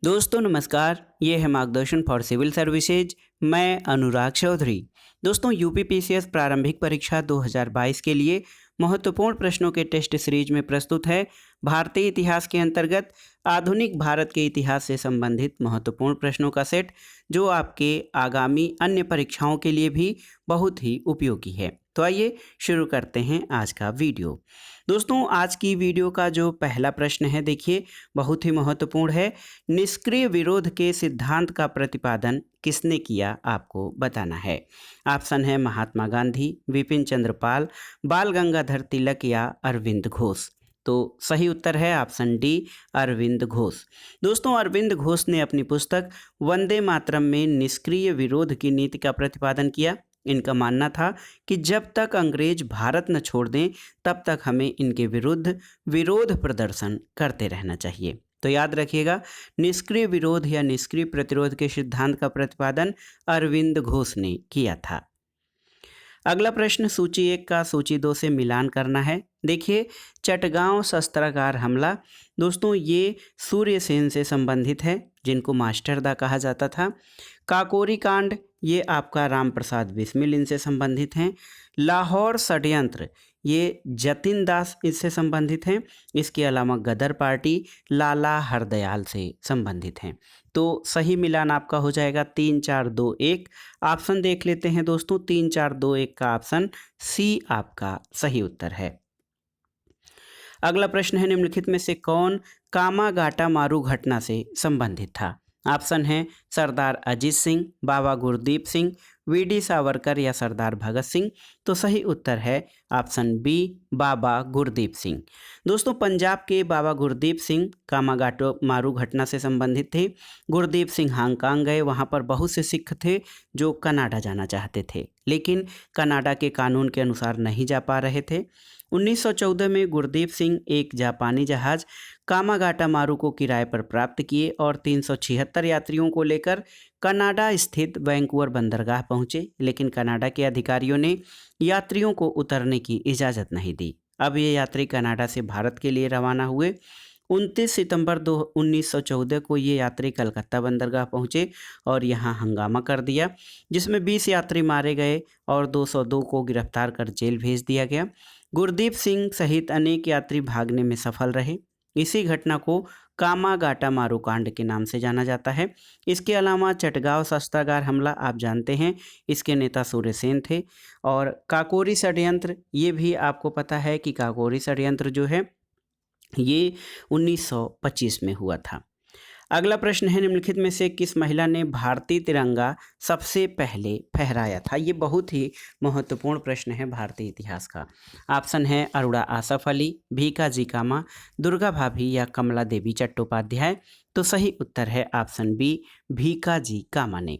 दोस्तों नमस्कार, ये है मार्गदर्शन फॉर सिविल सर्विसेज। मैं अनुराग चौधरी। दोस्तों यूपीपीसीएस प्रारंभिक परीक्षा 2022 के लिए महत्वपूर्ण प्रश्नों के टेस्ट सीरीज में प्रस्तुत है भारतीय इतिहास के अंतर्गत आधुनिक भारत के इतिहास से संबंधित महत्वपूर्ण प्रश्नों का सेट, जो आपके आगामी अन्य परीक्षाओं के लिए भी बहुत ही उपयोगी है। तो आइए शुरू करते हैं आज का वीडियो। दोस्तों आज की वीडियो का जो पहला प्रश्न है, देखिए बहुत ही महत्वपूर्ण है। निष्क्रिय विरोध के सिद्धांत का प्रतिपादन किसने किया, आपको बताना है। ऑप्शन है महात्मा गांधी, विपिन चंद्र पाल, बाल गंगाधर तिलक या अरविंद घोष। तो सही उत्तर है ऑप्शन डी, अरविंद घोष। दोस्तों अरविंद घोष ने अपनी पुस्तक वंदे मातरम में निष्क्रिय विरोध की नीति का प्रतिपादन किया। इनका मानना था कि जब तक अंग्रेज भारत न छोड़ दें तब तक हमें इनके विरुद्ध विरोध प्रदर्शन करते रहना चाहिए। तो याद रखिएगा, निष्क्रिय विरोध या निष्क्रिय प्रतिरोध के सिद्धांत का प्रतिपादन अरविंद घोष ने किया था। अगला प्रश्न सूची 1 का सूची 2 से मिलान करना है। देखिए चटगांव शस्त्रागार हमला, दोस्तों ये सूर्यसेन से संबंधित है, जिनको मास्टरदा कहा जाता था। काकोरी कांड, ये आपका राम प्रसाद बिस्मिल इनसे संबंधित हैं। लाहौर षड्यंत्र, ये जतिन दास इससे संबंधित हैं। इसके अलावा गदर पार्टी लाला हरदयाल से संबंधित हैं। तो सही मिलान आपका हो जाएगा 3 4 2 1। ऑप्शन देख लेते हैं दोस्तों, 3 4 2 1 का ऑप्शन सी आपका सही उत्तर है। अगला प्रश्न है, निम्नलिखित में से कौन कामागाटा मारू घटना से संबंधित था। ऑप्शन है सरदार अजीत सिंह, बाबा गुरदीप सिंह, वीडी सावरकर या सरदार भगत सिंह। तो सही उत्तर है ऑप्शन बी, बाबा गुरदीप सिंह। दोस्तों पंजाब के बाबा गुरदीप सिंह कामागाटो मारू घटना से संबंधित थे। गुरदीप सिंह हांगकांग गए, वहाँ पर बहुत से सिख थे जो कनाडा जाना चाहते थे, लेकिन कनाडा के कानून के अनुसार नहीं जा पा रहे थे। 1914 में गुरदीप सिंह एक जापानी जहाज कामागाटा मारू को किराए पर प्राप्त किए और 376 यात्रियों को लेकर कनाडा स्थित वैंकूवर बंदरगाह पहुंचे, लेकिन कनाडा के अधिकारियों ने यात्रियों को उतरने की इजाज़त नहीं दी। अब ये यात्री कनाडा से भारत के लिए रवाना हुए। 29 सितंबर 1914 को ये यात्री कलकत्ता बंदरगाह पहुंचे और यहां हंगामा कर दिया, जिसमें 20 यात्री मारे गए और 202 को गिरफ्तार कर जेल भेज दिया गया। गुरदीप सिंह सहित अनेक यात्री भागने में सफल रहे। इसी घटना को कामागाटा मारू कांड के नाम से जाना जाता है। इसके अलावा चटगांव शस्त्रागार हमला आप जानते हैं, इसके नेता सूर्यसेन थे। और काकोरी षड्यंत्र, ये भी आपको पता है कि काकोरी षड्यंत्र जो है ये 1925 में हुआ था। अगला प्रश्न है, निम्नलिखित में से किस महिला ने भारतीय तिरंगा सबसे पहले फहराया था। ये बहुत ही महत्वपूर्ण प्रश्न है भारतीय इतिहास का। ऑप्शन है अरुणा आसफ अली, भीकाजी कामा, दुर्गा भाभी या कमला देवी चट्टोपाध्याय। तो सही उत्तर है ऑप्शन बी, भीकाजी कामा ने।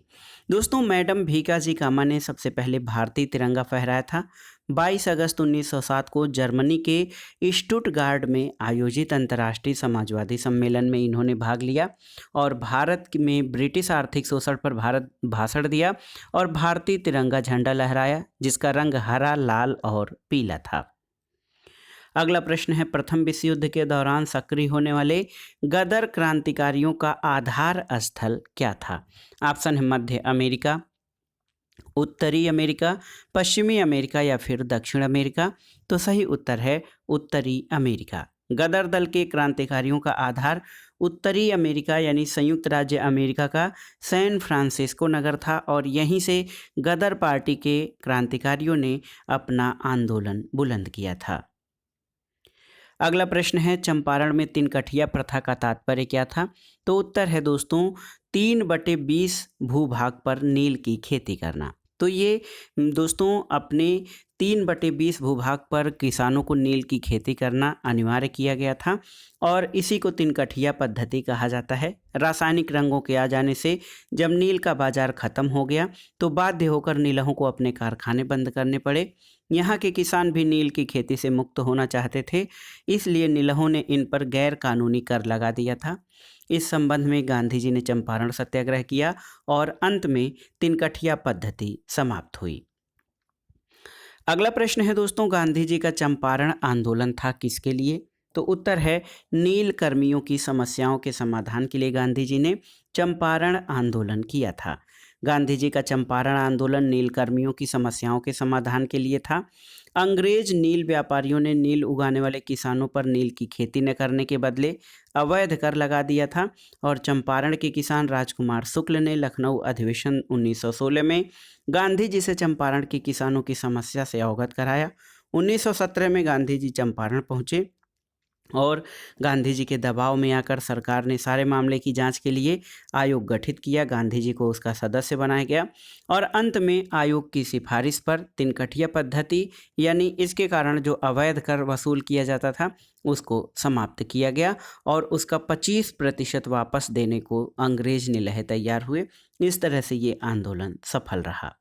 दोस्तों मैडम भीकाजी कामा ने सबसे पहले भारतीय तिरंगा फहराया था। 22 अगस्त 1907 को जर्मनी के स्टुटगार्ट में आयोजित अंतर्राष्ट्रीय समाजवादी सम्मेलन में इन्होंने भाग लिया और भारत में ब्रिटिश आर्थिक शोषण पर भारत भाषण दिया और भारतीय तिरंगा झंडा लहराया, जिसका रंग हरा, लाल और पीला था। अगला प्रश्न है, प्रथम विश्व युद्ध के दौरान सक्रिय होने वाले गदर क्रांतिकारियों का आधार स्थल क्या था। ऑप्शन है मध्य अमेरिका, उत्तरी अमेरिका, पश्चिमी अमेरिका या फिर दक्षिण अमेरिका। तो सही उत्तर है उत्तरी अमेरिका। गदर दल के क्रांतिकारियों का आधार उत्तरी अमेरिका यानी संयुक्त राज्य अमेरिका का सैन फ्रांसिस्को नगर था और यहीं से गदर पार्टी के क्रांतिकारियों ने अपना आंदोलन बुलंद किया था। अगला प्रश्न है, चंपारण में 3 कठिया प्रथा का तात्पर्य क्या था। तो उत्तर है दोस्तों 3/20 भूभाग पर नील की खेती करना। तो ये दोस्तों अपने 3/20 भूभाग पर किसानों को नील की खेती करना अनिवार्य किया गया था और इसी को 3 कठिया पद्धति कहा जाता है। रासायनिक रंगों के आ जाने से जब नील का बाजार खत्म हो गया तो बाध्य होकर नीलहों को अपने कारखाने बंद करने पड़े। यहाँ के किसान भी नील की खेती से मुक्त होना चाहते थे, इसलिए नीलहों ने इन पर गैर कानूनी कर लगा दिया था। इस संबंध में गांधी जी ने चंपारण सत्याग्रह किया और अंत में 3 कठिया पद्धति समाप्त हुई। अगला प्रश्न है दोस्तों, गांधी जी का चंपारण आंदोलन था किसके लिए। तो उत्तर है नील कर्मियों की समस्याओं के समाधान के लिए गांधी जी ने चंपारण आंदोलन किया था। गांधी जी का चंपारण आंदोलन नील कर्मियों की समस्याओं के समाधान के लिए था। अंग्रेज नील व्यापारियों ने नील उगाने वाले किसानों पर नील की खेती न करने के बदले अवैध कर लगा दिया था और चंपारण के किसान राजकुमार शुक्ल ने लखनऊ अधिवेशन 1916 में गांधी जी से चंपारण के किसानों की समस्या से अवगत कराया। 1917 में गांधी जी चंपारण पहुंचे और गांधी जी के दबाव में आकर सरकार ने सारे मामले की जांच के लिए आयोग गठित किया। गांधी जी को उसका सदस्य बनाया गया और अंत में आयोग की सिफारिश पर तिनकठिया पद्धति यानी इसके कारण जो अवैध कर वसूल किया जाता था उसको समाप्त किया गया और उसका 25% वापस देने को अंग्रेज निलहे तैयार हुए। इस तरह से ये आंदोलन सफल रहा।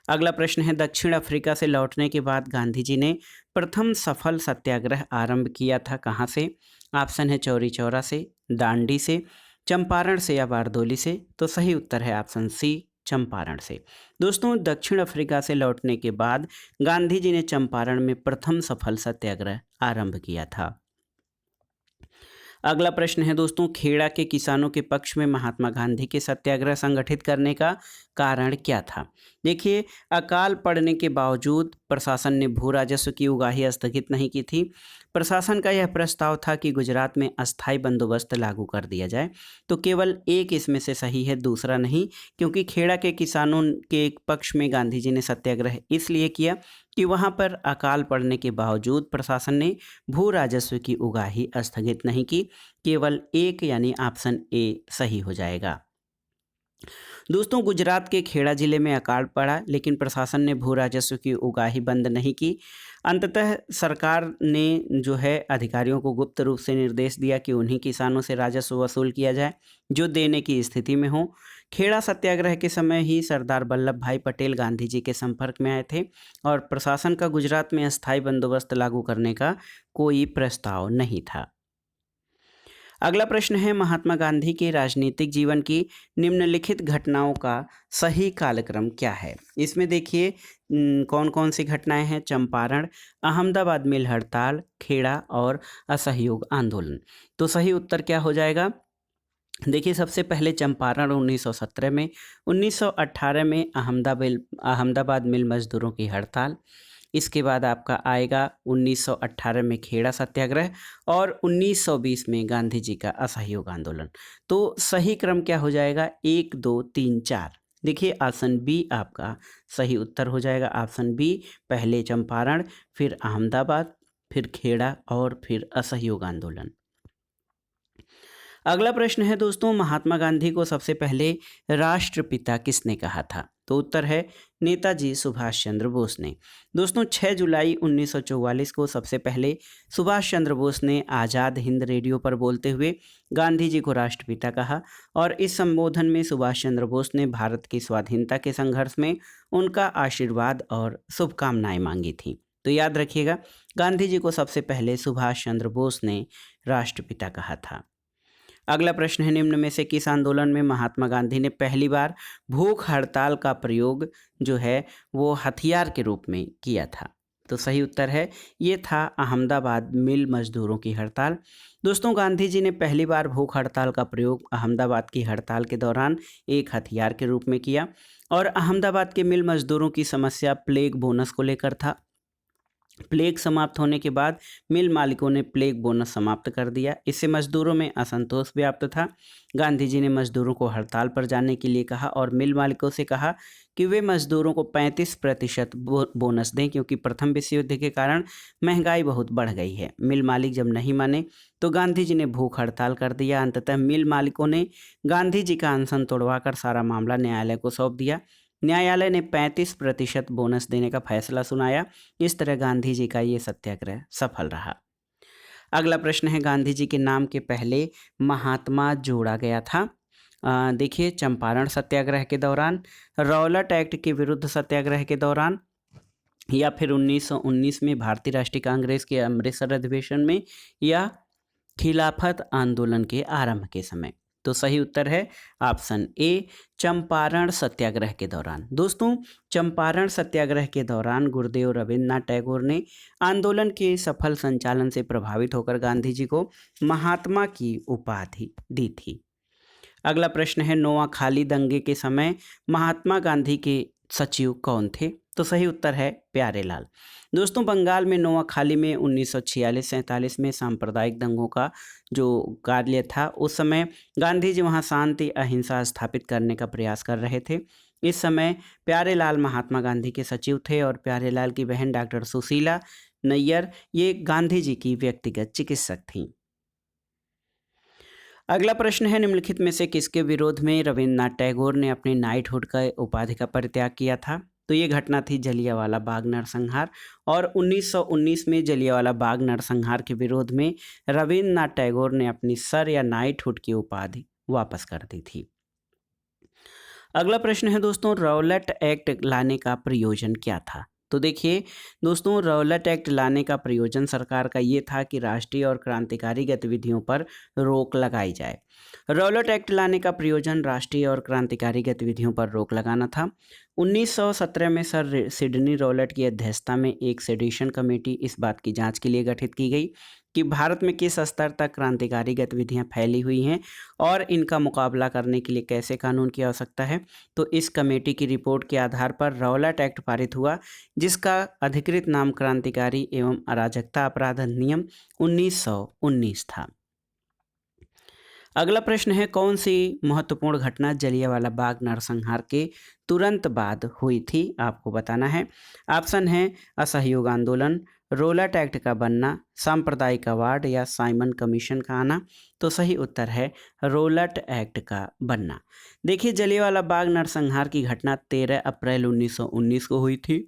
अगला प्रश्न है दक्षिण अफ्रीका से लौटने के बाद गांधी जी ने प्रथम सफल सत्याग्रह आरंभ किया था कहाँ से? ऑप्शन है चौरी चौरा से, दांडी से, चंपारण से या बारदोली से। तो सही उत्तर है ऑप्शन सी चंपारण से। दोस्तों दक्षिण अफ्रीका से लौटने के बाद गांधी जी ने चंपारण में प्रथम सफल सत्याग्रह आरंभ किया था। अगला प्रश्न है दोस्तों खेड़ा के किसानों के पक्ष में महात्मा गांधी के सत्याग्रह संगठित करने का कारण क्या था? देखिए अकाल पड़ने के बावजूद प्रशासन ने भू राजस्व की उगाही स्थगित नहीं की थी। प्रशासन का यह प्रस्ताव था कि गुजरात में अस्थायी बंदोबस्त लागू कर दिया जाए। तो केवल एक इसमें से सही है, दूसरा नहीं, क्योंकि खेड़ा के किसानों के पक्ष में गांधी जी ने सत्याग्रह इसलिए किया कि वहां पर अकाल पड़ने के बावजूद प्रशासन ने भू राजस्व की उगाही स्थगित नहीं की। केवल एक यानी ऑप्शन ए सही हो जाएगा। दोस्तों गुजरात के खेड़ा जिले में अकाल पड़ा लेकिन प्रशासन ने भू राजस्व की उगाही बंद नहीं की। अंततः सरकार ने जो है अधिकारियों को गुप्त रूप से निर्देश दिया कि उन्हीं किसानों से राजस्व वसूल किया जाए जो देने की स्थिति में हो। खेड़ा सत्याग्रह के समय ही सरदार वल्लभ भाई पटेल गांधी जी के संपर्क में आए थे और प्रशासन का गुजरात में अस्थायी बंदोबस्त लागू करने का कोई प्रस्ताव नहीं था। अगला प्रश्न है महात्मा गांधी के राजनीतिक जीवन की निम्नलिखित घटनाओं का सही कालक्रम क्या है? इसमें देखिए कौन कौन सी घटनाएं हैं। चंपारण, अहमदाबाद मिल हड़ताल, खेड़ा और असहयोग आंदोलन। तो सही उत्तर क्या हो जाएगा? देखिए सबसे पहले चंपारण 1917 में, 1918 में अहमदाबाद मिल मजदूरों की हड़ताल, इसके बाद आपका आएगा 1918 में खेड़ा सत्याग्रह और 1920 में गांधी जी का असहयोग आंदोलन। तो सही क्रम क्या हो जाएगा? 1 2 3 4। देखिए ऑप्शन बी आपका सही उत्तर हो जाएगा। ऑप्शन बी, पहले चंपारण, फिर अहमदाबाद, फिर खेड़ा और फिर असहयोग आंदोलन। अगला प्रश्न है दोस्तों महात्मा गांधी को सबसे पहले राष्ट्रपिता किसने कहा था? तो उत्तर है नेताजी सुभाष चंद्र बोस ने। दोस्तों 6 जुलाई 1944 को सबसे पहले सुभाष चंद्र बोस ने आज़ाद हिंद रेडियो पर बोलते हुए गांधी जी को राष्ट्रपिता कहा और इस संबोधन में सुभाष चंद्र बोस ने भारत की स्वाधीनता के संघर्ष में उनका आशीर्वाद और शुभकामनाएं मांगी थी। तो याद रखिएगा गांधी जी को सबसे पहले सुभाष चंद्र बोस ने राष्ट्रपिता कहा था। अगला प्रश्न है निम्न में से किस आंदोलन में महात्मा गांधी ने पहली बार भूख हड़ताल का प्रयोग जो है वो हथियार के रूप में किया था? तो सही उत्तर है ये था अहमदाबाद मिल मजदूरों की हड़ताल। दोस्तों गांधी जी ने पहली बार भूख हड़ताल का प्रयोग अहमदाबाद की हड़ताल के दौरान एक हथियार के रूप में किया और अहमदाबाद के मिल मजदूरों की समस्या प्लेग बोनस को लेकर था। प्लेग समाप्त होने के बाद मिल मालिकों ने प्लेग बोनस समाप्त कर दिया। इससे मजदूरों में असंतोष व्याप्त था। गांधी जी ने मजदूरों को हड़ताल पर जाने के लिए कहा और मिल मालिकों से कहा कि वे मजदूरों को 35% बोनस दें क्योंकि प्रथम विश्व युद्ध के कारण महंगाई बहुत बढ़ गई है। मिल मालिक जब नहीं माने तो गांधी जी ने भूख हड़ताल कर दिया। अंततः मिल मालिकों ने गांधी जी का अनशन तोड़वाकर सारा मामला न्यायालय को सौंप दिया। न्यायालय ने 35% बोनस देने का फैसला सुनाया। इस तरह गांधी जी का ये सत्याग्रह सफल रहा। अगला प्रश्न है गांधी जी के नाम के पहले महात्मा जोड़ा गया था। देखिए चंपारण सत्याग्रह के दौरान, रौलट एक्ट के विरुद्ध सत्याग्रह के दौरान या फिर 1919 में भारतीय राष्ट्रीय कांग्रेस के अमृतसर अधिवेशन में या खिलाफत आंदोलन के आरंभ के समय। तो सही उत्तर है ऑप्शन ए, चंपारण सत्याग्रह के दौरान। दोस्तों, चंपारण सत्याग्रह के दौरान गुरुदेव रविन्द्रनाथ टैगोर ने आंदोलन के सफल संचालन से प्रभावित होकर गांधी जी को महात्मा की उपाधि दी थी। अगला प्रश्न है, नोआखाली दंगे के समय महात्मा गांधी के सचिव कौन थे? तो सही उत्तर है प्यारेलाल। दोस्तों, बंगाल में नोआखाली में 1946-47 में सांप्रदायिक दंगों का जो कार्य था, उस समय गांधी जी वहां शांति अहिंसा स्थापित करने का प्रयास कर रहे थे। इस समय प्यारेलाल महात्मा गांधी के सचिव थे और प्यारेलाल की बहन डॉक्टर सुशीला नैयर ये गांधी जी की व्यक्तिगत चिकित्सक थीं। अगला प्रश्न है, निम्नलिखित में से किसके विरोध में रविन्द्रनाथ टैगोर ने अपने नाइटहुड का उपाधि का परित्याग किया था? तो ये घटना थी जलियांवाला बाग नरसंहार, और 1919 में जलियांवाला बाग नरसंहार के विरोध में रविन्द्रनाथ टैगोर ने अपनी सर या नाइटहुड की उपाधि वापस कर दी थी। अगला प्रश्न है दोस्तों, रौलट एक्ट लाने का प्रयोजन क्या था? तो देखिए दोस्तों, रौलट एक्ट लाने का प्रयोजन सरकार का ये था कि राष्ट्रीय और क्रांतिकारी गतिविधियों पर रोक लगाई जाए। रौलट एक्ट लाने का प्रयोजन राष्ट्रीय और क्रांतिकारी गतिविधियों पर रोक लगाना था। 1917 में सर सिडनी रौलट की अध्यक्षता में एक सेडिशन कमेटी इस बात की जांच के लिए गठित की गई कि भारत में किस स्तर तक क्रांतिकारी गतिविधियां फैली हुई हैं और इनका मुकाबला करने के लिए कैसे कानून की आवश्यकता है। तो इस कमेटी की रिपोर्ट के आधार पर रौलट एक्ट पारित हुआ, जिसका अधिकृत नाम क्रांतिकारी एवं अराजकता अपराध अधिनियम 1919 था। अगला प्रश्न है, कौन सी महत्वपूर्ण घटना जलियांवाला बाग नरसंहार के तुरंत बाद हुई थी? आपको बताना है। ऑप्शन है असहयोग आंदोलन, रौलट एक्ट का बनना, सांप्रदायिक अवार्ड या साइमन कमीशन का आना। तो सही उत्तर है रौलट एक्ट का बनना। देखिए, जलियांवाला बाग नरसंहार की घटना 13 अप्रैल 1919 को हुई थी।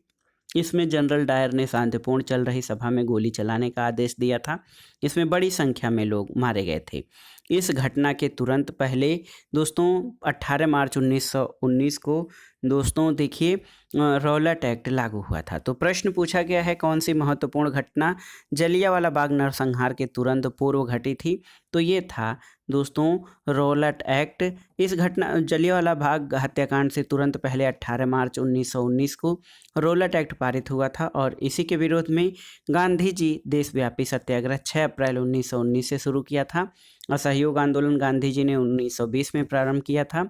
इसमें जनरल डायर ने शांतिपूर्ण चल रही सभा में गोली चलाने का आदेश दिया था। इसमें बड़ी संख्या में लोग मारे गए थे। इस घटना के तुरंत पहले दोस्तों 18 मार्च 1919 को दोस्तों देखिए रौलट एक्ट लागू हुआ था। तो प्रश्न पूछा गया है, कौन सी महत्वपूर्ण घटना जलियांवाला बाग नरसंहार के तुरंत पूर्व घटी थी? तो ये था दोस्तों रौलट एक्ट। इस घटना जलियांवाला बाग हत्याकांड से तुरंत पहले 18 मार्च 1919 को रौलट एक्ट पारित हुआ था और इसी के विरोध में गांधी जी देशव्यापी सत्याग्रह 6 अप्रैल 1919 से शुरू किया था। असहयोग आंदोलन गांधी जी ने 1920 में प्रारंभ किया था।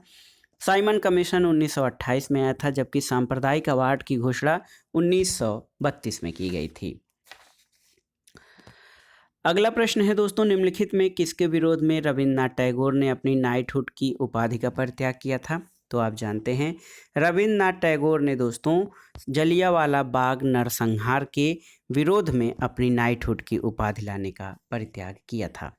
साइमन कमीशन 1928 में आया था, जबकि सांप्रदायिक अवार्ड की घोषणा 1932 में की गई थी। अगला प्रश्न है दोस्तों, निम्नलिखित में किसके विरोध में रविन्द्रनाथ टैगोर ने अपनी नाइटहुड की उपाधि का परित्याग किया था? तो आप जानते हैं रविन्द्रनाथ टैगोर ने दोस्तों जलियांवाला बाग नरसंहार के विरोध में अपनी नाइटहुड की उपाधि लाने का परित्याग किया था।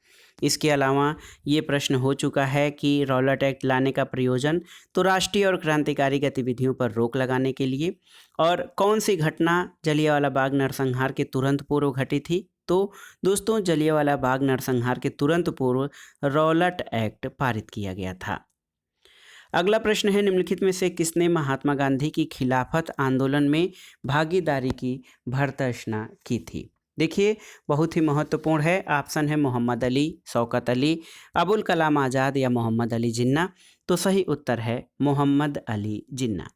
इसके अलावा ये प्रश्न हो चुका है कि रौलट एक्ट लाने का प्रयोजन तो राष्ट्रीय और क्रांतिकारी गतिविधियों पर रोक लगाने के लिए, और कौन सी घटना जलियांवाला बाग नरसंहार के तुरंत पूर्व घटी थी? तो दोस्तों जलियांवाला बाग नरसंहार के तुरंत पूर्व रौलट एक्ट पारित किया गया था। अगला प्रश्न है, निम्नलिखित में से किसने महात्मा गांधी की खिलाफत आंदोलन में भागीदारी की भर्त्सना की थी? देखिए, बहुत ही महत्वपूर्ण है। ऑप्शन है मोहम्मद अली, शौकत अली, अबुल कलाम आज़ाद या मोहम्मद अली जिन्ना। तो सही उत्तर है मोहम्मद अली जिन्ना।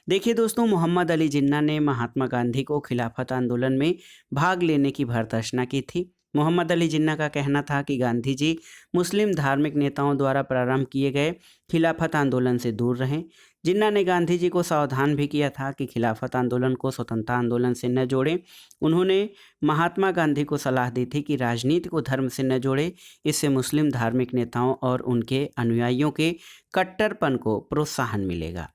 देखिए दोस्तों, मोहम्मद अली जिन्ना ने महात्मा गांधी को खिलाफत आंदोलन में भाग लेने की भर्त्सना की थी। मोहम्मद अली जिन्ना का कहना था कि गांधी जी मुस्लिम धार्मिक नेताओं द्वारा प्रारंभ किए गए खिलाफत आंदोलन से दूर रहें। जिन्ना ने गांधी जी को सावधान भी किया था कि खिलाफत आंदोलन को स्वतंत्रता आंदोलन से न जोड़ें। उन्होंने महात्मा गांधी को सलाह दी थी कि राजनीति को धर्म से न जोड़ें, इससे मुस्लिम धार्मिक नेताओं और उनके अनुयायियों के कट्टरपन को प्रोत्साहन मिलेगा।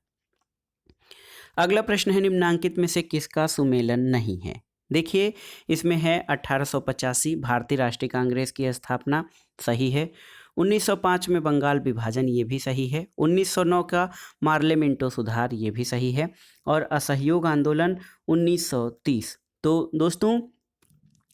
अगला प्रश्न है, निम्नांकित में से किसका सुमेलन नहीं है? देखिए, इसमें है 1885 भारतीय राष्ट्रीय कांग्रेस की स्थापना, सही है। 1905 में बंगाल विभाजन, ये भी सही है। 1909 का मार्लेमेंटो सुधार, ये भी सही है। और असहयोग आंदोलन 1930। तो दोस्तों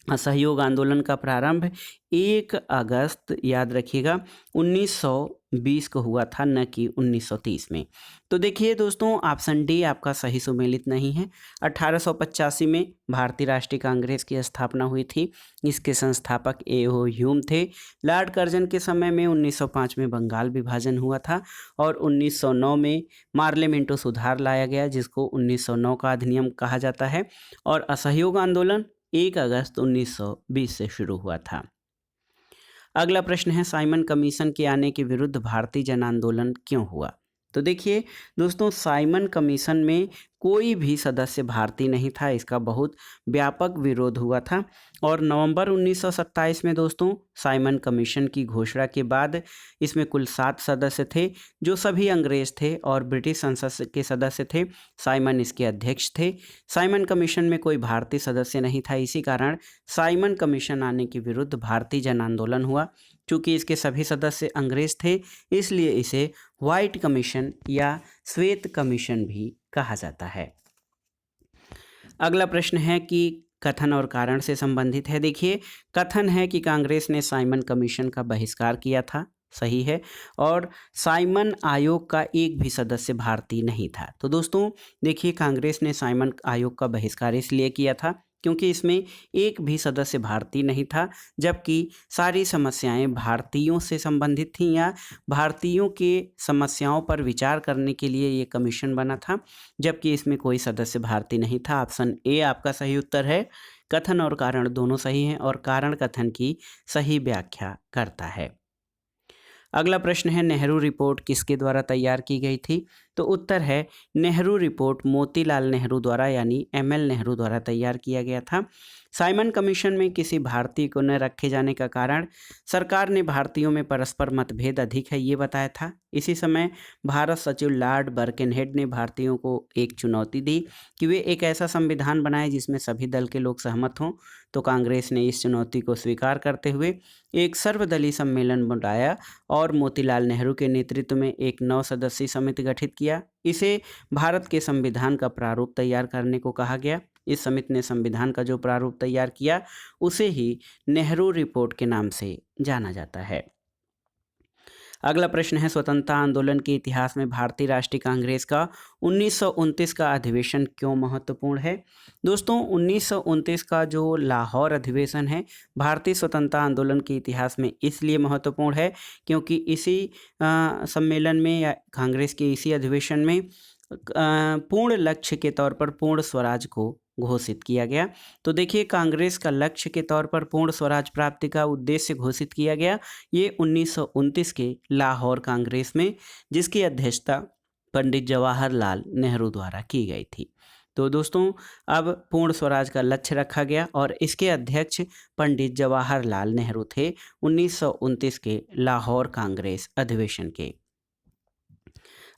असहयोग आंदोलन का प्रारंभ 1 अगस्त याद रखिएगा 1920 को हुआ था, न कि 1930 में। तो देखिए दोस्तों, ऑप्शन डी आपका सही सुमेलित नहीं है। 1885 में भारतीय राष्ट्रीय कांग्रेस की स्थापना हुई थी। इसके संस्थापक ए.ओ. ह्यूम थे। लॉर्ड कर्जन के समय में 1905 में बंगाल विभाजन हुआ था और 1909 में पार्लियामेंटो सुधार लाया गया, जिसको 1909 का अधिनियम कहा जाता है। और असहयोग आंदोलन 1 अगस्त 1920 से शुरू हुआ था। अगला प्रश्न है, साइमन कमीशन के आने के विरुद्ध भारतीय जन आंदोलन क्यों हुआ? तो देखिए दोस्तों, साइमन कमीशन में कोई भी सदस्य भारतीय नहीं था। इसका बहुत व्यापक विरोध हुआ था और नवंबर 1927 में दोस्तों साइमन कमीशन की घोषणा के बाद इसमें कुल 7 सदस्य थे, जो सभी अंग्रेज थे और ब्रिटिश संसद के सदस्य थे। साइमन इसके अध्यक्ष थे। साइमन कमीशन में कोई भारतीय सदस्य नहीं था। इसी कारण साइमन कमीशन आने के विरुद्ध भारतीय जन आंदोलन हुआ। चूँकि इसके सभी सदस्य अंग्रेज थे, इसलिए इसे व्हाइट कमीशन या श्वेत कमीशन भी कहा जाता है। अगला प्रश्न है कि कथन और कारण से संबंधित है। देखिए, कथन है कि कांग्रेस ने साइमन कमीशन का बहिष्कार किया था, सही है, और साइमन आयोग का एक भी सदस्य भारतीय नहीं था। तो दोस्तों देखिए, कांग्रेस ने साइमन आयोग का बहिष्कार इसलिए किया था क्योंकि इसमें एक भी सदस्य भारतीय नहीं था, जबकि सारी समस्याएं भारतीयों से संबंधित थीं या भारतीयों के समस्याओं पर विचार करने के लिए ये कमीशन बना था, जबकि इसमें कोई सदस्य भारतीय नहीं था। ऑप्शन ए आपका सही उत्तर है। कथन और कारण दोनों सही हैं और कारण कथन की सही व्याख्या करता है। अगला प्रश्न है, नेहरू रिपोर्ट किसके द्वारा तैयार की गई थी? तो उत्तर है, नेहरू रिपोर्ट मोतीलाल नेहरू द्वारा यानी एम.एल. नेहरू द्वारा तैयार किया गया था। साइमन कमीशन में किसी भारतीय को न रखे जाने का कारण सरकार ने भारतीयों में परस्पर मतभेद अधिक है ये बताया था। इसी समय भारत सचिव लॉर्ड बर्किनहेड ने भारतीयों को एक चुनौती दी कि वे एक ऐसा संविधान बनाएं जिसमें सभी दल के लोग सहमत हों। तो कांग्रेस ने इस चुनौती को स्वीकार करते हुए एक सर्वदलीय सम्मेलन बुलाया और मोतीलाल नेहरू के नेतृत्व में एक 9 सदस्यीय समिति गठित किया। इसे भारत के संविधान का प्रारूप तैयार करने को कहा गया। इस समिति ने संविधान का जो प्रारूप तैयार किया उसे ही नेहरू रिपोर्ट के नाम से जाना जाता है। अगला प्रश्न है, स्वतंत्रता आंदोलन के इतिहास में भारतीय राष्ट्रीय कांग्रेस का 1929 का अधिवेशन क्यों महत्वपूर्ण है? दोस्तों 1929 का जो लाहौर अधिवेशन है भारतीय स्वतंत्रता आंदोलन के इतिहास में इसलिए महत्वपूर्ण है क्योंकि इसी सम्मेलन में या कांग्रेस के इसी अधिवेशन में पूर्ण लक्ष्य के तौर पर पूर्ण स्वराज को घोषित किया गया। तो देखिए, कांग्रेस का लक्ष्य के तौर पर पूर्ण स्वराज प्राप्ति का उद्देश्य घोषित किया गया ये 1929 के लाहौर कांग्रेस में, जिसकी अध्यक्षता पंडित जवाहरलाल नेहरू द्वारा की गई थी। तो दोस्तों अब पूर्ण स्वराज का लक्ष्य रखा गया और इसके अध्यक्ष पंडित जवाहरलाल नेहरू थे 1929 के लाहौर कांग्रेस अधिवेशन के।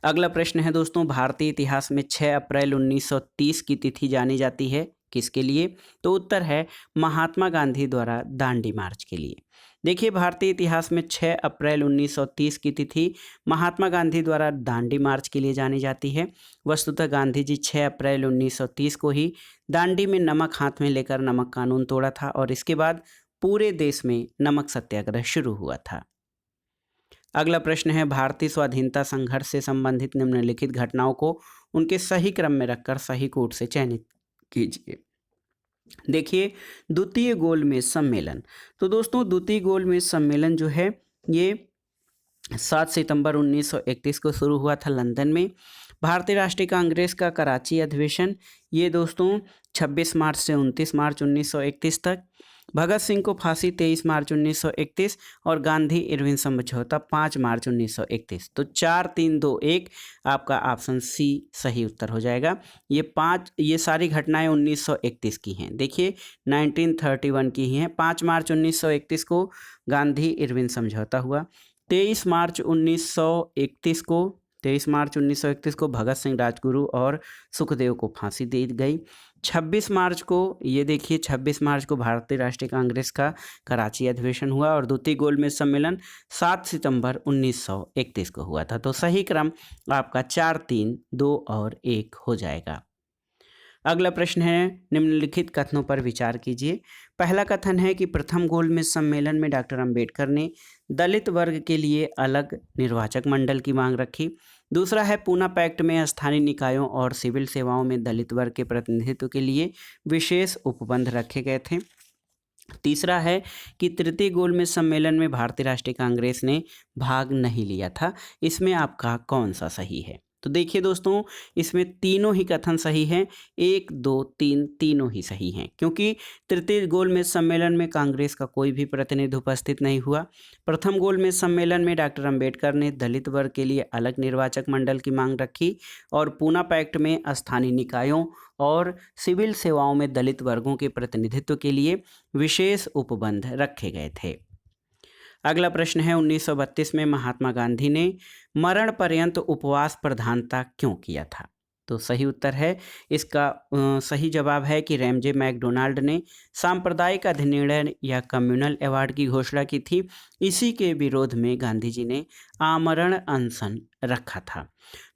अगला प्रश्न है दोस्तों, भारतीय इतिहास में 6 अप्रैल 1930 की तिथि जानी जाती है किसके लिए? तो उत्तर है महात्मा गांधी द्वारा दांडी मार्च के लिए। देखिए, भारतीय इतिहास में 6 अप्रैल 1930 की तिथि महात्मा गांधी द्वारा दांडी मार्च के लिए जानी जाती है। वस्तुतः गांधी जी 6 अप्रैल 1930 को ही दांडी में नमक हाथ में लेकर नमक कानून तोड़ा था और इसके बाद पूरे देश में नमक सत्याग्रह शुरू हुआ था। अगला प्रश्न है, भारतीय स्वाधीनता संघर्ष से संबंधित निम्नलिखित घटनाओं को उनके सही क्रम में रखकर सही कोड से चयनित कीजिए। देखिए, द्वितीय गोलमेज सम्मेलन। तो दोस्तों द्वितीय गोलमेज सम्मेलन जो है ये 7 सितंबर 1931 को शुरू हुआ था लंदन में। भारतीय राष्ट्रीय कांग्रेस का कराची अधिवेशन ये दोस्तों 26 मार्च से 29 मार्च 1931 तक। भगत सिंह को फांसी 23 मार्च 1931 और गांधी इरविन समझौता 5 मार्च 1931। तो 4 3 2 1 आपका ऑप्शन सी सही उत्तर हो जाएगा। ये सारी घटनाएं 1931 की हैं। देखिए 1931 की ही हैं। 5 मार्च 1931 को गांधी इरविन समझौता हुआ। 23 मार्च 1931 को भगत सिंह राजगुरु और सुखदेव को फांसी दी गई। 26 मार्च को ये देखिए 26 मार्च को भारतीय राष्ट्रीय कांग्रेस का कराची अधिवेशन हुआ और द्वितीय गोलमेज सम्मेलन 7 सितंबर 1931 को हुआ था। तो सही क्रम आपका 4 3 2 और 1 हो जाएगा। अगला प्रश्न है, निम्नलिखित कथनों पर विचार कीजिए। पहला कथन है कि प्रथम गोलमेज सम्मेलन में डॉक्टर अंबेडकर ने दलित वर्ग के लिए अलग निर्वाचक मंडल की मांग रखी। दूसरा है, पूना पैक्ट में स्थानीय निकायों और सिविल सेवाओं में दलित वर्ग के प्रतिनिधित्व के लिए विशेष उपबंध रखे गए थे। तीसरा है कि तृतीय गोलमेज सम्मेलन में भारतीय राष्ट्रीय कांग्रेस ने भाग नहीं लिया था। इसमें आपका कौन सा सही है? तो देखिए दोस्तों, इसमें तीनों ही कथन सही हैं। 1, 2, 3 तीनों ही सही हैं, क्योंकि तृतीय गोलमेज सम्मेलन में कांग्रेस का कोई भी प्रतिनिधि उपस्थित नहीं हुआ। प्रथम गोलमेज सम्मेलन में डॉक्टर अंबेडकर ने दलित वर्ग के लिए अलग निर्वाचक मंडल की मांग रखी और पूना पैक्ट में स्थानीय निकायों और सिविल सेवाओं में दलित वर्गों के प्रतिनिधित्व के लिए विशेष उपबंध रखे गए थे। अगला प्रश्न है, 1932 में महात्मा गांधी ने मरण पर्यंत उपवास प्रधानता क्यों किया था? तो सही उत्तर है, इसका सही जवाब है कि रैमजे मैकडोनाल्ड ने सांप्रदायिक अधिनिर्णय या कम्युनल अवार्ड की घोषणा की थी। इसी के विरोध में गांधी जी ने आमरण अनशन रखा था।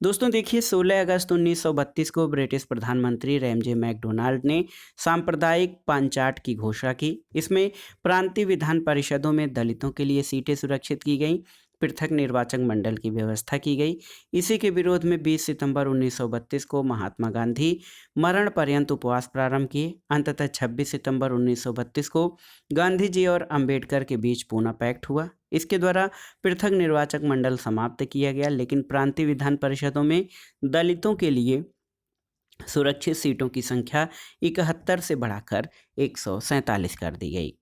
दोस्तों देखिए, 16 अगस्त 1932 को ब्रिटिश प्रधानमंत्री रैमजे मैकडोनाल्ड ने सांप्रदायिक पंचायत की घोषणा की। इसमें प्रांतीय विधान परिषदों में दलितों के लिए सीटें सुरक्षित की गईं, पृथक निर्वाचक मंडल की व्यवस्था की गई। इसी के विरोध में 20 सितंबर 1932 को महात्मा गांधी मरण पर्यंत उपवास प्रारंभ किए। अंततः 26 सितंबर 1932 को गांधी जी और अंबेडकर के बीच पूना पैक्ट हुआ। इसके द्वारा पृथक निर्वाचक मंडल समाप्त किया गया, लेकिन प्रांतीय विधान परिषदों में दलितों के लिए सुरक्षित सीटों की संख्या 71 से बढ़ाकर 147 कर दी गई।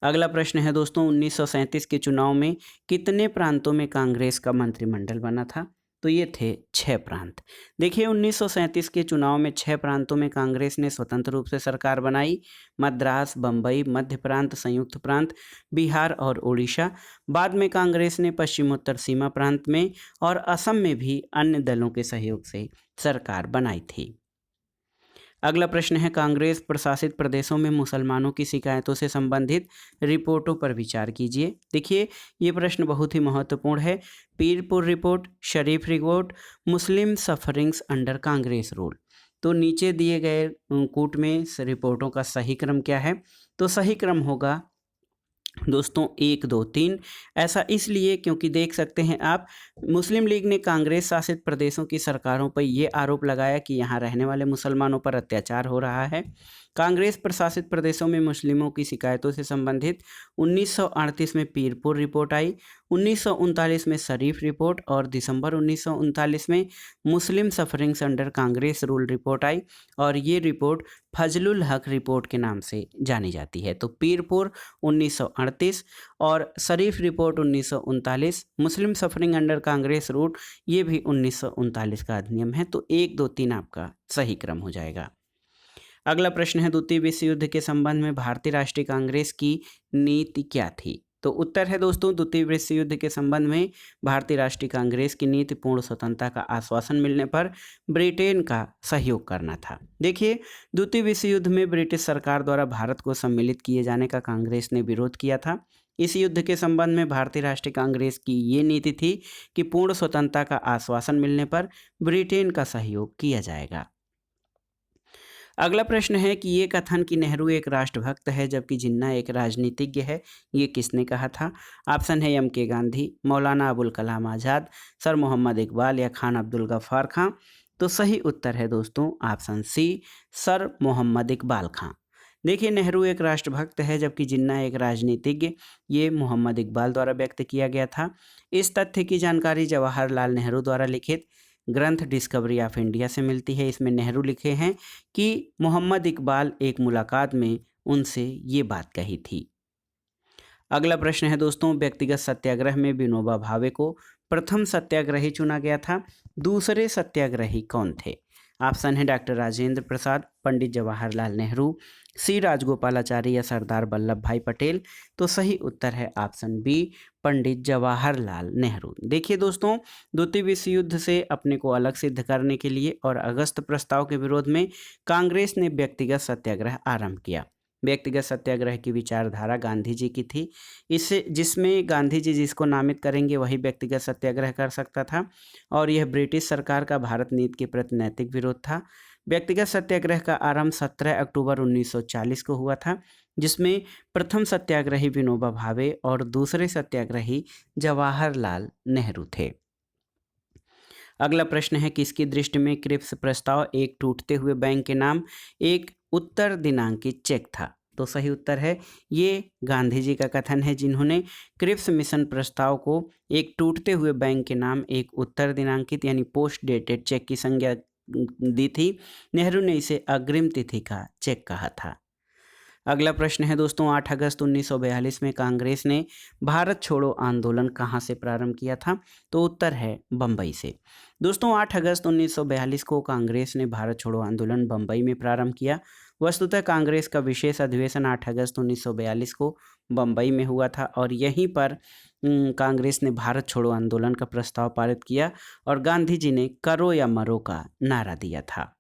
अगला प्रश्न है दोस्तों, 1937 के चुनाव में कितने प्रांतों में कांग्रेस का मंत्रिमंडल बना था? तो ये थे 6 प्रांत। देखिए, 1937 के चुनाव में 6 प्रांतों में कांग्रेस ने स्वतंत्र रूप से सरकार बनाई। मद्रास, बम्बई, मध्य प्रांत, संयुक्त प्रांत, बिहार और उड़ीसा। बाद में कांग्रेस ने पश्चिमोत्तर सीमा प्रांत में और असम में भी अन्य दलों के सहयोग से सरकार बनाई थी। अगला प्रश्न है, कांग्रेस प्रशासित प्रदेशों में मुसलमानों की शिकायतों से संबंधित रिपोर्टों पर विचार कीजिए। देखिए, ये प्रश्न बहुत ही महत्वपूर्ण है। Pirpur report, Sharif report, Muslim sufferings under Congress rule. तो नीचे दिए गए कूट में इस रिपोर्टों का सही क्रम क्या है? तो सही क्रम होगा दोस्तों 1, 2, 3। ऐसा इसलिए क्योंकि देख सकते हैं आप, मुस्लिम लीग ने कांग्रेस शासित प्रदेशों की सरकारों पर ये आरोप लगाया कि यहाँ रहने वाले मुसलमानों पर अत्याचार हो रहा है। कांग्रेस प्रशासित प्रदेशों में मुस्लिमों की शिकायतों से संबंधित 1938 में पीरपुर रिपोर्ट आई, 1939 में शरीफ रिपोर्ट और दिसंबर 1939 में Muslim sufferings under Congress rule report आई और ये रिपोर्ट फजलुल हक रिपोर्ट के नाम से जानी जाती है। तो पीरपुर 1938 और शरीफ रिपोर्ट 1939, मुस्लिम सफरिंग अंडर कांग्रेस रूल ये भी 1939 का अधिनियम है। तो 1, 2, 3 आपका सही क्रम हो जाएगा। अगला प्रश्न है, द्वितीय विश्व युद्ध के संबंध में भारतीय राष्ट्रीय कांग्रेस की नीति क्या थी? तो उत्तर है दोस्तों, द्वितीय विश्व युद्ध के संबंध में भारतीय राष्ट्रीय कांग्रेस की नीति पूर्ण स्वतंत्रता का आश्वासन मिलने पर ब्रिटेन का सहयोग करना था। देखिए, द्वितीय विश्व युद्ध में ब्रिटिश सरकार द्वारा भारत को सम्मिलित किए जाने का कांग्रेस ने विरोध किया था। इस युद्ध के संबंध में भारतीय राष्ट्रीय कांग्रेस की ये नीति थी कि पूर्ण स्वतंत्रता का आश्वासन मिलने पर ब्रिटेन का सहयोग किया जाएगा। अगला प्रश्न है कि ये कथन कि नेहरू एक राष्ट्रभक्त है जबकि जिन्ना एक राजनीतिज्ञ है, ये किसने कहा था? ऑप्शन है एम के गांधी, मौलाना अबुल कलाम आज़ाद, सर मोहम्मद इकबाल या खान अब्दुल गफ्फार खां। तो सही उत्तर है दोस्तों option C, sir Mohammad Iqbal Khan. देखिए, नेहरू एक राष्ट्रभक्त है जबकि जिन्ना एक राजनीतिज्ञ, ये मोहम्मद इकबाल द्वारा व्यक्त किया गया था। इस तथ्य की जानकारी जवाहरलाल नेहरू द्वारा लिखित ग्रंथ डिस्कवरी ऑफ इंडिया से मिलती है। इसमें नेहरू लिखे हैं कि मोहम्मद इकबाल एक मुलाकात में उनसे ये बात कही थी। अगला प्रश्न है दोस्तों, व्यक्तिगत सत्याग्रह में विनोबा भावे को प्रथम सत्याग्रही चुना गया था। दूसरे सत्याग्रही कौन थे? ऑप्शन है डॉक्टर राजेंद्र प्रसाद, पंडित जवाहरलाल नेहरू, सी राजगोपालाचारी या सरदार वल्लभ भाई पटेल। तो सही उत्तर है ऑप्शन बी, पंडित जवाहरलाल नेहरू। देखिए दोस्तों, द्वितीय विश्व युद्ध से अपने को अलग सिद्ध करने के लिए और अगस्त प्रस्ताव के विरोध में कांग्रेस ने व्यक्तिगत सत्याग्रह आरंभ किया। व्यक्तिगत सत्याग्रह की विचारधारा गांधी जी की थी। इससे जिसमें गांधी जी जिसको नामित करेंगे वही व्यक्तिगत सत्याग्रह कर सकता था और यह ब्रिटिश सरकार का भारत नीति के प्रति नैतिक विरोध था। व्यक्तिगत सत्याग्रह का आरंभ 17 अक्टूबर 1940 को हुआ था, जिसमें प्रथम सत्याग्रही विनोबा भावे और दूसरे सत्याग्रही जवाहरलाल नेहरू थे। अगला प्रश्न है, किसकी दृष्टि में क्रिप्स प्रस्ताव एक टूटते हुए बैंक के नाम एक उत्तर दिनांकित चेक था? तो सही उत्तर है ये गांधी जी का कथन है, जिन्होंने क्रिप्स मिशन प्रस्ताव को एक टूटते हुए बैंक के नाम एक उत्तर दिनांकित यानी पोस्ट डेटेड चेक की संज्ञा दी थी। नेहरू ने इसे अग्रिम तिथि का चेक कहा था। अगला प्रश्न है दोस्तों, 8 अगस्त 1942 में कांग्रेस ने भारत छोड़ो आंदोलन कहाँ से प्रारंभ किया था? तो उत्तर है बम्बई से। दोस्तों 8 अगस्त 1942 को कांग्रेस ने भारत छोड़ो आंदोलन बम्बई में प्रारंभ किया। वस्तुतः कांग्रेस का विशेष अधिवेशन 8 अगस्त 1942 को बम्बई में हुआ था और यहीं पर कांग्रेस ने भारत छोड़ो आंदोलन का प्रस्ताव पारित किया और गांधी जी ने करो या मरो का नारा दिया था।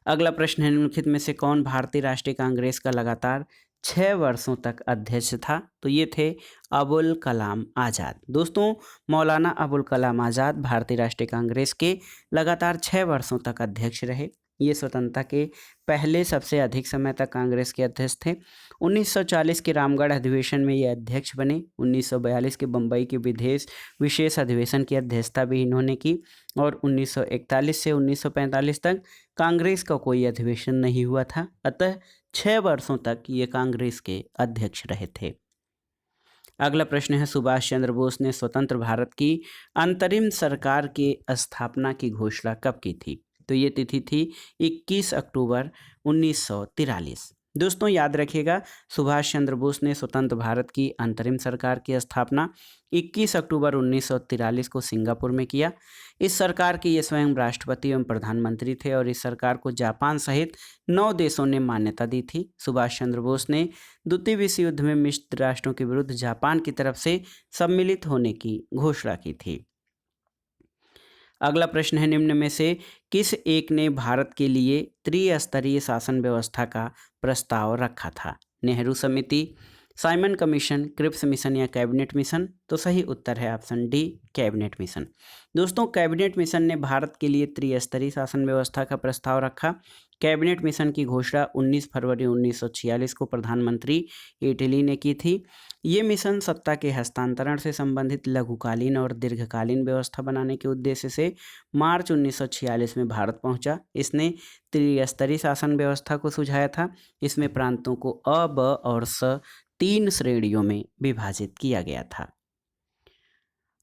अगला प्रश्न है, निम्नलिखित में से कौन भारतीय राष्ट्रीय कांग्रेस का लगातार 6 वर्षों तक अध्यक्ष था? तो ये थे अबुल कलाम आज़ाद। दोस्तों मौलाना अबुल कलाम आज़ाद भारतीय राष्ट्रीय कांग्रेस के लगातार 6 वर्षों तक अध्यक्ष रहे। ये स्वतंत्रता के पहले सबसे अधिक समय तक कांग्रेस के अध्यक्ष थे। 1940 के रामगढ़ अधिवेशन में ये अध्यक्ष बने। 1942 के बम्बई के विशेष अधिवेशन की अध्यक्षता भी इन्होंने की और 1941 से 1945 तक कांग्रेस का कोई अधिवेशन नहीं हुआ था। अतः 6 वर्षों तक ये कांग्रेस के अध्यक्ष रहे थे। अगला प्रश्न है, सुभाष चंद्र बोस ने स्वतंत्र भारत की अंतरिम सरकार की स्थापना की घोषणा कब की थी? तो ये तिथि थी 21 अक्टूबर 1943। दोस्तों याद रखिएगा, सुभाष चंद्र बोस ने स्वतंत्र भारत की अंतरिम सरकार की स्थापना 21 अक्टूबर 1943 को सिंगापुर में किया। इस सरकार के ये स्वयं राष्ट्रपति एवं प्रधानमंत्री थे और इस सरकार को जापान सहित 9 देशों ने मान्यता दी थी। सुभाष चंद्र बोस ने द्वितीय विश्व युद्ध में मित्र राष्ट्रों के विरुद्ध जापान की तरफ से सम्मिलित होने की घोषणा की थी। अगला प्रश्न है, निम्न में से किस एक ने भारत के लिए त्रिस्तरीय शासन व्यवस्था का प्रस्ताव रखा था? नेहरू समिति, साइमन कमीशन, क्रिप्स मिशन या कैबिनेट मिशन? तो सही उत्तर है ऑप्शन डी, कैबिनेट मिशन। दोस्तों कैबिनेट मिशन ने भारत के लिए त्रिस्तरीय शासन व्यवस्था का प्रस्ताव रखा। कैबिनेट मिशन की घोषणा 19 फरवरी 1946 को प्रधानमंत्री इटली ने की थी। ये मिशन सत्ता के हस्तांतरण से संबंधित लघुकालीन और दीर्घकालीन व्यवस्था बनाने के उद्देश्य से मार्च 1946 में भारत पहुंचा। इसने त्रिस्तरीय शासन व्यवस्था को सुझाया था। इसमें प्रांतों को अ, ब और स 3 श्रेणियों में विभाजित किया गया था।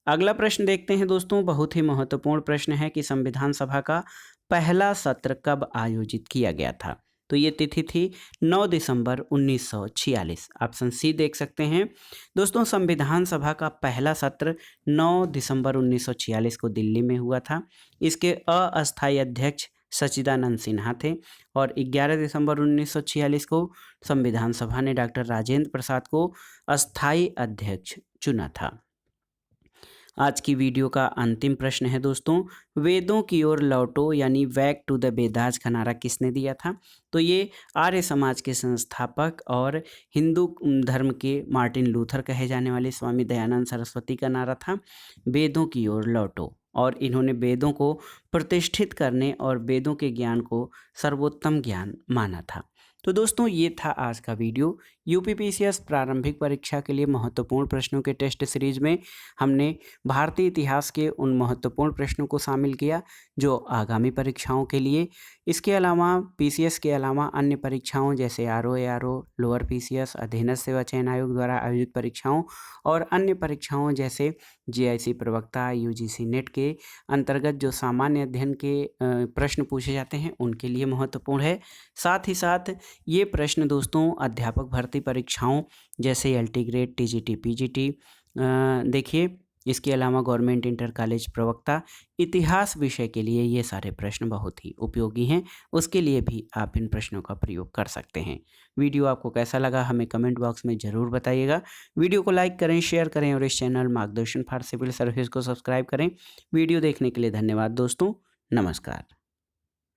अगला प्रश्न देखते हैं दोस्तों, बहुत ही महत्वपूर्ण प्रश्न है कि संविधान सभा का पहला सत्र कब आयोजित किया गया था? तो ये तिथि थी 9 दिसंबर 1946। ऑप्शन सी देख सकते हैं। दोस्तों संविधान सभा का पहला सत्र 9 दिसंबर 1946 को दिल्ली में हुआ था। इसके अस्थायी अध्यक्ष सच्चिदानंद सिन्हा थे और 11 दिसंबर 1946 को संविधान सभा ने डॉक्टर राजेंद्र प्रसाद को अस्थायी अध्यक्ष चुना था। आज की वीडियो का अंतिम प्रश्न है दोस्तों, वेदों की ओर लौटो यानी बैक टू द वेदास का नारा किसने दिया था? तो ये आर्य समाज के संस्थापक और हिंदू धर्म के मार्टिन लूथर कहे जाने वाले स्वामी दयानंद सरस्वती का नारा था, वेदों की ओर लौटो। और इन्होंने वेदों को प्रतिष्ठित करने और वेदों के ज्ञान को सर्वोत्तम ज्ञान माना था। तो दोस्तों ये था आज का वीडियो। यूपीपीसीएस प्रारंभिक परीक्षा के लिए महत्वपूर्ण प्रश्नों के टेस्ट सीरीज में हमने भारतीय इतिहास के उन महत्वपूर्ण प्रश्नों को शामिल किया जो आगामी परीक्षाओं के लिए, इसके अलावा पीसीएस के अलावा अन्य परीक्षाओं जैसे आरओ, लोअर पीसीएस, अधीनस्थ सेवा चयन आयोग द्वारा आयोजित परीक्षाओं और अन्य परीक्षाओं जैसे जीआईसी प्रवक्ता, यूजीसी नेट के अंतर्गत जो सामान्य अध्ययन के प्रश्न पूछे जाते हैं उनके लिए महत्वपूर्ण है। साथ ही साथ ये प्रश्न दोस्तों अध्यापक भर्ती परीक्षाओं जैसे एलटी ग्रेड, टीजीटी, पीजीटी देखिए, इसके अलावा गवर्नमेंट इंटर कॉलेज प्रवक्ता, इतिहास विषय के लिए ये सारे प्रश्न बहुत ही उपयोगी हैं। उसके लिए भी आप इन प्रश्नों का प्रयोग कर सकते हैं। वीडियो आपको कैसा लगा हमें कमेंट बॉक्स में ज़रूर बताइएगा। वीडियो को लाइक करें, शेयर करें और इस चैनल मार्गदर्शन फॉर सिविल सर्विस को सब्सक्राइब करें। वीडियो देखने के लिए धन्यवाद दोस्तों। नमस्कार।